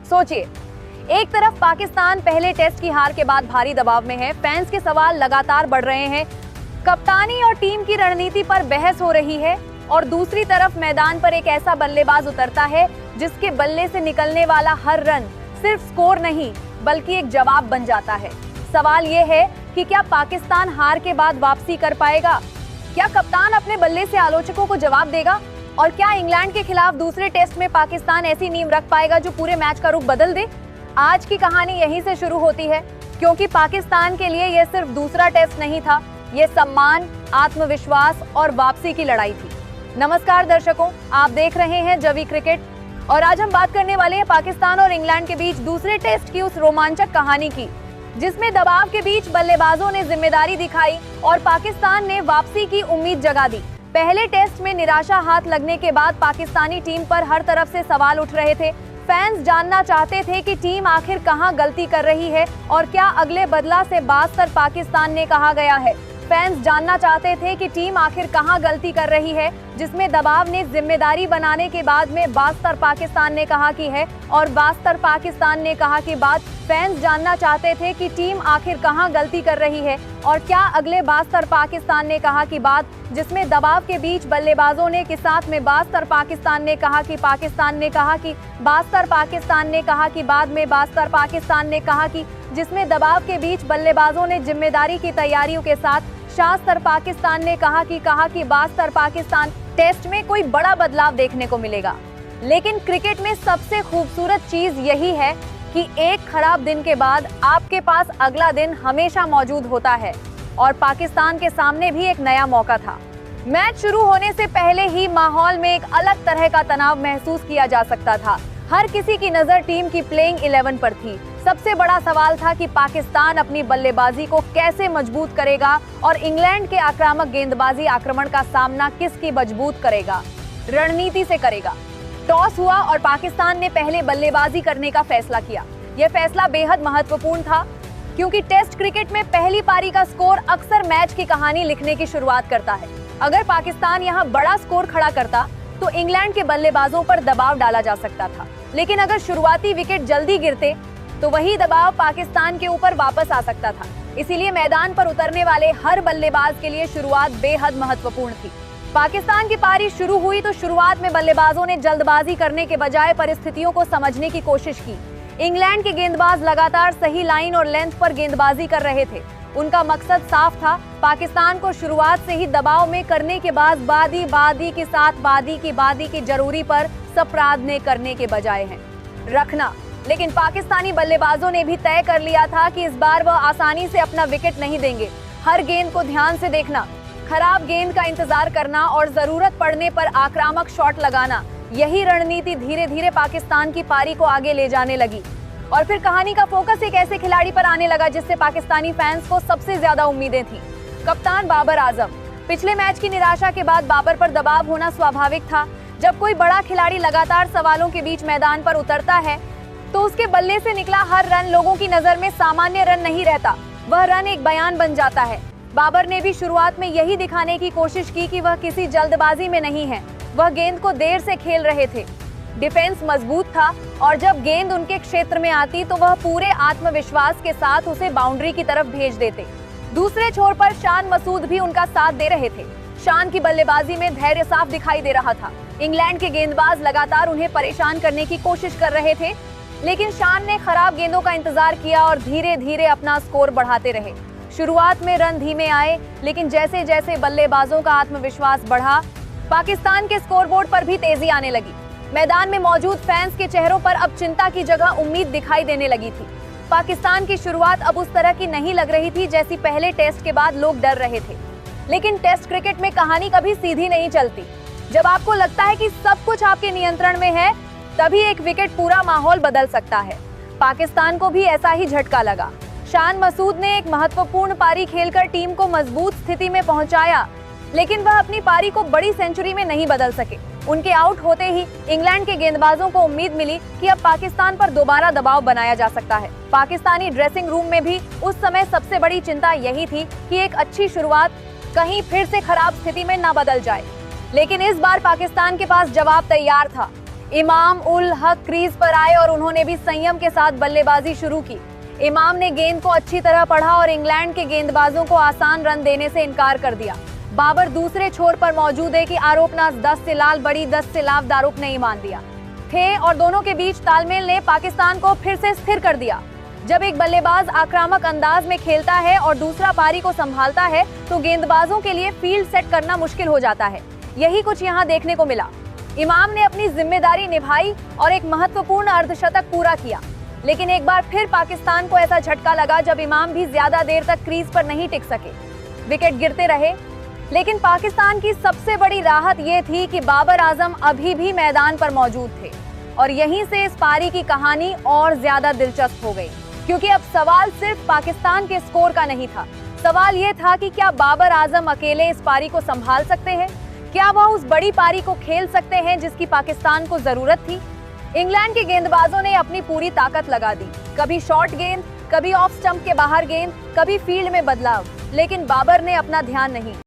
सोचिए, एक तरफ पाकिस्तान पहले टेस्ट की हार के बाद भारी दबाव में है, फैंस के सवाल लगातार बढ़ रहे हैं, कप्तानी और टीम की रणनीति पर बहस हो रही है, और दूसरी तरफ मैदान पर एक ऐसा बल्लेबाज उतरता है जिसके बल्ले से निकलने वाला हर रन सिर्फ स्कोर नहीं बल्कि एक जवाब बन जाता है। सवाल ये है कि क्या पाकिस्तान हार के बाद वापसी कर पाएगा? क्या कप्तान अपने बल्ले से आलोचकों को जवाब देगा? और क्या इंग्लैंड के खिलाफ दूसरे टेस्ट में पाकिस्तान ऐसी नींव रख पाएगा जो पूरे मैच का रुख बदल दे? आज की कहानी यहीं से शुरू होती है, क्योंकि पाकिस्तान के लिए यह सिर्फ दूसरा टेस्ट नहीं था, ये सम्मान, आत्मविश्वास और वापसी की लड़ाई थी। नमस्कार दर्शकों, आप देख रहे हैं जवी क्रिकेट और आज हम बात करने वाले हैं पाकिस्तान और इंग्लैंड के बीच दूसरे टेस्ट की उस रोमांचक कहानी की, जिसमें दबाव के बीच बल्लेबाजों ने जिम्मेदारी दिखाई और पाकिस्तान ने वापसी की उम्मीद जगा दी। पहले टेस्ट में निराशा हाथ लगने के बाद पाकिस्तानी टीम पर हर तरफ से सवाल उठ रहे थे। फैंस जानना चाहते थे कि टीम आखिर कहां गलती कर रही है और क्या अगले बदला से बाज़तर पाकिस्तान ने कहा गया है। फैंस जानना चाहते थे कि टीम आखिर कहां गलती कर रही है, जिसमें दबाव ने जिम्मेदारी बनाने के बाद में बाज़तर पाकिस्तान ने कहा कि है और बाज़तर पाकिस्तान ने कहा कि बात। फैंस जानना चाहते थे कि टीम आखिर कहां गलती कर रही है और क्या अगले बाज़तर पाकिस्तान ने कहा कि बात, जिसमें दबाव के बीच बल्लेबाजों ने के साथ में बाज़तर पाकिस्तान ने कहा कि पाकिस्तान ने कहा कि बाज़तर पाकिस्तान ने कहा कि बाद में बाज़तर पाकिस्तान ने कहा कि, जिसमें दबाव के बीच बल्लेबाजों ने जिम्मेदारी की तैयारियों के साथ शास्तर पाकिस्तान ने कहा कि बाज़तर पाकिस्तान। टेस्ट में कोई बड़ा बदलाव देखने को मिलेगा, लेकिन क्रिकेट में सबसे खूबसूरत चीज यही है कि एक खराब दिन के बाद आपके पास अगला दिन हमेशा मौजूद होता है, और पाकिस्तान के सामने भी एक नया मौका था। मैच शुरू होने से पहले ही माहौल में एक अलग तरह का तनाव महसूस किया जा सकता था। हर किसी की नजर टीम की प्लेइंग 11 पर थी। सबसे बड़ा सवाल था कि पाकिस्तान अपनी बल्लेबाजी को कैसे मजबूत करेगा और इंग्लैंड के आक्रामक गेंदबाजी आक्रमण का सामना किसकी मजबूत करेगा, रणनीति से करेगा। टॉस हुआ और पाकिस्तान ने पहले बल्लेबाजी करने का फैसला किया। यह फैसला बेहद महत्वपूर्ण था, क्योंकि टेस्ट क्रिकेट में पहली पारी का स्कोर अक्सर मैच की कहानी लिखने की शुरुआत करता है। अगर पाकिस्तान यहां बड़ा स्कोर खड़ा करता तो इंग्लैंड के बल्लेबाजों पर दबाव डाला जा सकता था, लेकिन अगर शुरुआती विकेट जल्दी गिरते तो वही दबाव पाकिस्तान के ऊपर वापस आ सकता था। इसीलिए मैदान पर उतरने वाले हर बल्लेबाज के लिए शुरुआत बेहद महत्वपूर्ण थी। पाकिस्तान की पारी शुरू हुई तो शुरुआत में बल्लेबाजों ने जल्दबाजी करने के बजाय परिस्थितियों को समझने की कोशिश की। इंग्लैंड के गेंदबाज लगातार सही लाइन और लेंथ पर गेंदबाजी कर रहे थे। उनका मकसद साफ था, पाकिस्तान को शुरुआत से ही दबाव में करने के बाद बादी के साथ बादी की जरूरी पर सप्रादने करने के बजाय है रखना। लेकिन पाकिस्तानी बल्लेबाजों ने भी तय कर लिया था कि इस बार वह आसानी से अपना विकेट नहीं देंगे। हर गेंद को ध्यान से देखना, खराब गेंद का इंतजार करना और जरूरत पड़ने पर आक्रामक शॉट लगाना, यही रणनीति धीरे धीरे पाकिस्तान की पारी को आगे ले जाने लगी। और फिर कहानी का फोकस एक ऐसे खिलाड़ी पर आने लगा जिससे पाकिस्तानी फैंस को सबसे ज्यादा उम्मीदें थी, कप्तान बाबर आजम। पिछले मैच की निराशा के बाद बाबर पर दबाव होना स्वाभाविक था। जब कोई बड़ा खिलाड़ी लगातार सवालों के बीच मैदान पर उतरता है तो उसके बल्ले से निकला हर रन लोगों की नजर में सामान्य रन नहीं रहता, वह रन एक बयान बन जाता है। बाबर ने भी शुरुआत में यही दिखाने की कोशिश की कि वह किसी जल्दबाजी में नहीं है। वह गेंद को देर से खेल रहे थे, डिफेंस मजबूत था और जब गेंद उनके क्षेत्र में आती तो वह पूरे आत्मविश्वास के साथ उसे बाउंड्री की तरफ भेज देते। दूसरे छोर पर शान मसूद भी उनका साथ दे रहे थे। शान की बल्लेबाजी में धैर्य साफ दिखाई दे रहा था। इंग्लैंड के गेंदबाज लगातार उन्हें परेशान करने की कोशिश कर रहे थे, लेकिन शान ने खराब गेंदों का इंतजार किया और धीरे धीरे अपना स्कोर बढ़ाते रहे। शुरुआत में रन धीमे आए, लेकिन जैसे जैसे बल्लेबाजों का आत्मविश्वास बढ़ा, पाकिस्तान के स्कोरबोर्ड पर भी तेजी आने लगी। मैदान में मौजूद फैंस के चेहरों पर अब चिंता की जगह उम्मीद दिखाई देने लगी थी। पाकिस्तान की शुरुआत अब उस तरह की नहीं लग रही थी जैसी पहले टेस्ट के बाद लोग डर रहे थे। लेकिन टेस्ट क्रिकेट में कहानी कभी सीधी नहीं चलती। जब आपको लगता है कि सब कुछ आपके नियंत्रण में है, तभी एक विकेट पूरा माहौल बदल सकता है। पाकिस्तान को भी ऐसा ही झटका लगा। शान मसूद ने एक महत्वपूर्ण पारी खेलकर टीम को मजबूत स्थिति में पहुंचाया, लेकिन वह अपनी पारी को बड़ी सेंचुरी में नहीं बदल सके। उनके आउट होते ही इंग्लैंड के गेंदबाजों को उम्मीद मिली कि अब पाकिस्तान पर दोबारा दबाव बनाया जा सकता है। पाकिस्तानी ड्रेसिंग रूम में भी उस समय सबसे बड़ी चिंता यही थी कि एक अच्छी शुरुआत कहीं फिर से खराब स्थिति में न बदल जाए। लेकिन इस बार पाकिस्तान के पास जवाब तैयार था। इमाम उल हक क्रीज पर आए और उन्होंने भी संयम के साथ बल्लेबाजी शुरू की। इमाम ने गेंद को अच्छी तरह पढ़ा और इंग्लैंड के गेंदबाजों को आसान रन देने से इनकार कर दिया। बाबर दूसरे छोर पर मौजूद है कि आरोपनाज 10 से लाल बड़ी 10 से लाव दारुक नहीं मान दिया थे और दोनों के बीच तालमेल ने पाकिस्तान को फिर से स्थिर कर दिया। जब एक बल्लेबाज आक्रामक अंदाज में खेलता है और दूसरा पारी को संभालता है तो गेंदबाजों के लिए फील्ड सेट करना मुश्किल हो जाता है। यही कुछ यहाँ देखने को मिला। इमाम ने अपनी जिम्मेदारी निभाई और एक महत्वपूर्ण अर्धशतक पूरा किया, लेकिन एक बार फिर पाकिस्तान को ऐसा झटका लगा जब इमाम भी ज्यादा देर तक क्रीज पर नहीं टिक सके। विकेट गिरते रहे, लेकिन पाकिस्तान की सबसे बड़ी राहत ये थी कि बाबर आजम अभी भी मैदान पर मौजूद थे और यहीं से इस पारी की कहानी और ज्यादा दिलचस्प हो गई, क्योंकि अब सवाल सिर्फ पाकिस्तान के स्कोर का नहीं था। सवाल ये था कि क्या बाबर आजम अकेले इस पारी को संभाल सकते हैं? क्या वह उस बड़ी पारी को खेल सकते हैं जिसकी पाकिस्तान को जरूरत थी? इंग्लैंड के गेंदबाजों ने अपनी पूरी ताकत लगा दी, कभी शॉर्ट गेंद, कभी ऑफ स्टंप के बाहर गेंद, कभी फील्ड में बदलाव, लेकिन बाबर ने अपना ध्यान नहीं